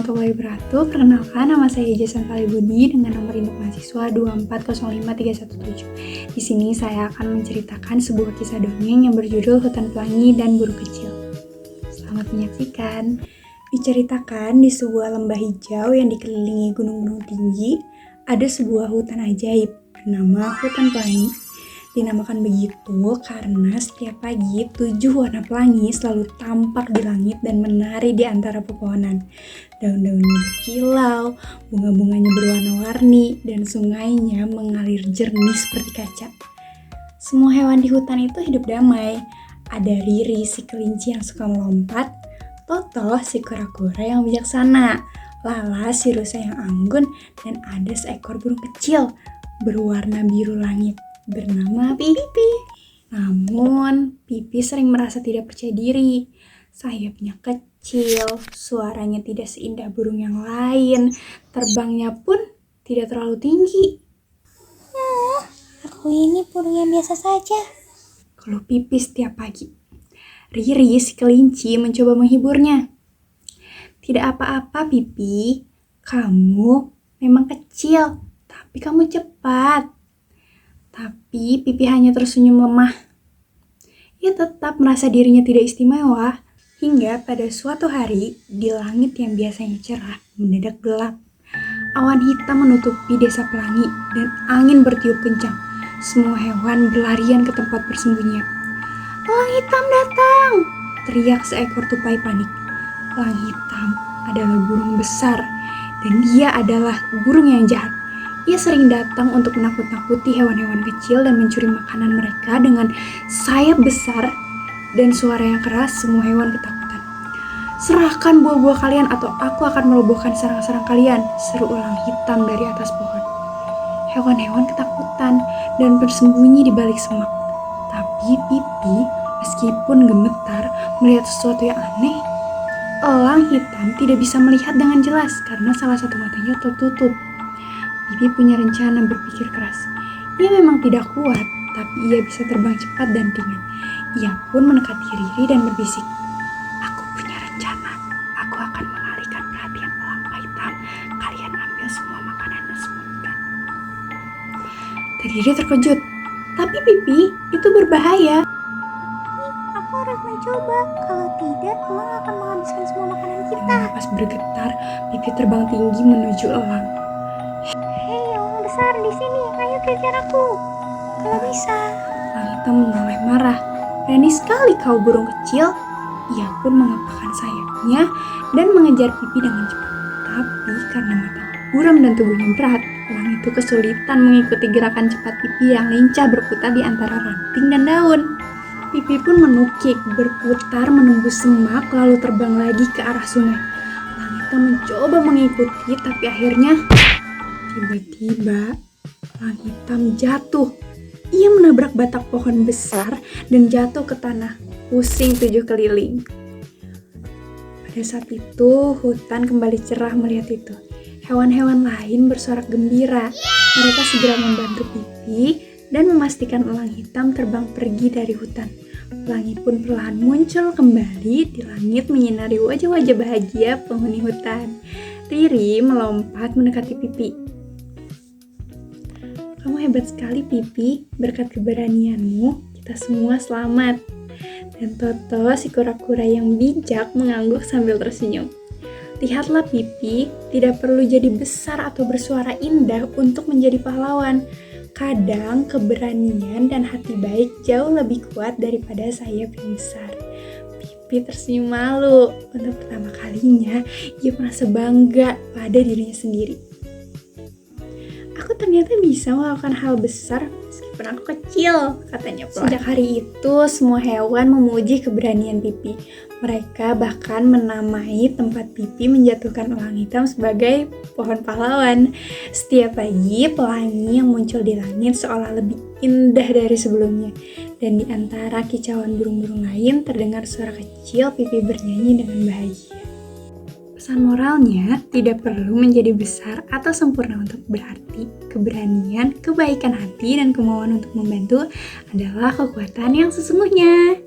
warahmatullahi wabarakatuh. Perkenalkan, nama saya Jason Talibudi dengan nomor induk mahasiswa 2405317. Di sini saya akan menceritakan sebuah kisah dongeng yang berjudul Hutan Pelangi dan Burung Kecil. Selamat menyaksikan. Diceritakan di sebuah lembah hijau yang dikelilingi gunung-gunung tinggi, ada sebuah hutan ajaib bernama Hutan Pelangi. Dinamakan begitu karena setiap pagi 7 warna pelangi selalu tampak di langit dan menari di antara pepohonan. Daun-daunnya berkilau, bunga-bunganya berwarna-warni, dan sungainya mengalir jernih seperti kaca. Semua hewan di hutan itu hidup damai. Ada Riri si kelinci yang suka melompat, Toto si kura-kura yang bijaksana, Lala si rusa yang anggun, dan ada seekor burung kecil berwarna biru langit bernama Pipi. Namun, Pipi sering merasa tidak percaya diri. Sayapnya kecil, suaranya tidak seindah burung yang lain, terbangnya pun tidak terlalu tinggi. Aku ini burung yang biasa saja. Kalau Pipi setiap pagi, Riri si kelinci mencoba menghiburnya. Tidak apa-apa Pipi, kamu memang kecil, tapi kamu cepat. Tapi Pipi hanya tersenyum lemah. Ia tetap merasa dirinya tidak istimewa, hingga pada suatu hari di langit yang biasanya cerah mendadak gelap. Awan hitam menutupi desa Pelangi dan angin bertiup kencang. Semua hewan berlarian ke tempat bersembunyian. Elang hitam datang! Teriak seekor tupai panik. Elang hitam adalah burung besar dan dia adalah burung yang jahat. Ia sering datang untuk menakut-nakuti hewan-hewan kecil dan mencuri makanan mereka dengan sayap besar dan suara yang keras. Semua hewan ketakutan. Serahkan buah-buah kalian atau aku akan merobohkan sarang-sarang kalian, seru elang hitam dari atas pohon. Hewan-hewan ketakutan dan bersembunyi di balik semak. Tapi Pipi meskipun gemetar melihat sesuatu yang aneh, elang hitam tidak bisa melihat dengan jelas karena salah satu matanya tertutup. Pipi punya rencana berpikir keras. Ia memang tidak kuat, tapi ia bisa terbang cepat dan ringan. Ia pun mendekati Riri dan berbisik, "Aku punya rencana. Aku akan mengalihkan perhatian elang hitam. Kalian ambil semua makanan dan sembunyikan." Riri terkejut. Tapi Pipi, itu berbahaya. Aku harus mencoba. Kalau tidak, elang akan menghabiskan semua makanan kita. Dengan napas bergetar, Pipi terbang tinggi menuju elang. Hei, elang besar di sini. Ayo kejar aku. Kalau bisa. Elang hitam menoleh marah. Berani sekali kau burung kecil. Ia pun mengepakkan sayapnya dan mengejar Pipi dengan cepat. Tapi karena matanya buram dan tubuhnya berat, elang itu kesulitan mengikuti gerakan cepat Pipi yang lincah berputar di antara ranting dan daun. Pipi pun menukik, berputar menembus semak lalu terbang lagi ke arah sungai. Elang hitam mencoba mengikuti, tapi akhirnya tiba-tiba elang hitam jatuh. Ia menabrak batang pohon besar dan jatuh ke tanah, pusing 7 keliling. Pada saat itu, hutan kembali cerah melihat itu. Hewan-hewan lain bersorak gembira. Mereka segera membantu Pipi dan memastikan elang hitam terbang pergi dari hutan. Pelangi pun perlahan muncul kembali di langit menyinari wajah-wajah bahagia penghuni hutan. Riri melompat mendekati Pipi. "Kamu hebat sekali Pipi, berkat keberanianmu kita semua selamat." Dan Toto si kura-kura yang bijak mengangguk sambil tersenyum. Lihatlah Pipi, tidak perlu jadi besar atau bersuara indah untuk menjadi pahlawan. Kadang keberanian dan hati baik jauh lebih kuat daripada sayap yang besar. Pipi tersenyum malu. Untuk pertama kalinya, ia merasa bangga pada dirinya sendiri. "Aku ternyata bisa melakukan hal besar meskipun aku kecil," katanya pelan. Sejak hari itu, semua hewan memuji keberanian Pipi. Mereka bahkan menamai tempat Pipi menjatuhkan elang hitam sebagai pohon pahlawan. Setiap pagi, pelangi yang muncul di langit seolah lebih indah dari sebelumnya. Dan di antara kicauan burung-burung lain, terdengar suara kecil Pipi bernyanyi dengan bahagia. Pesan moralnya, tidak perlu menjadi besar atau sempurna untuk berarti. Keberanian, kebaikan hati, dan kemauan untuk membantu adalah kekuatan yang sesungguhnya.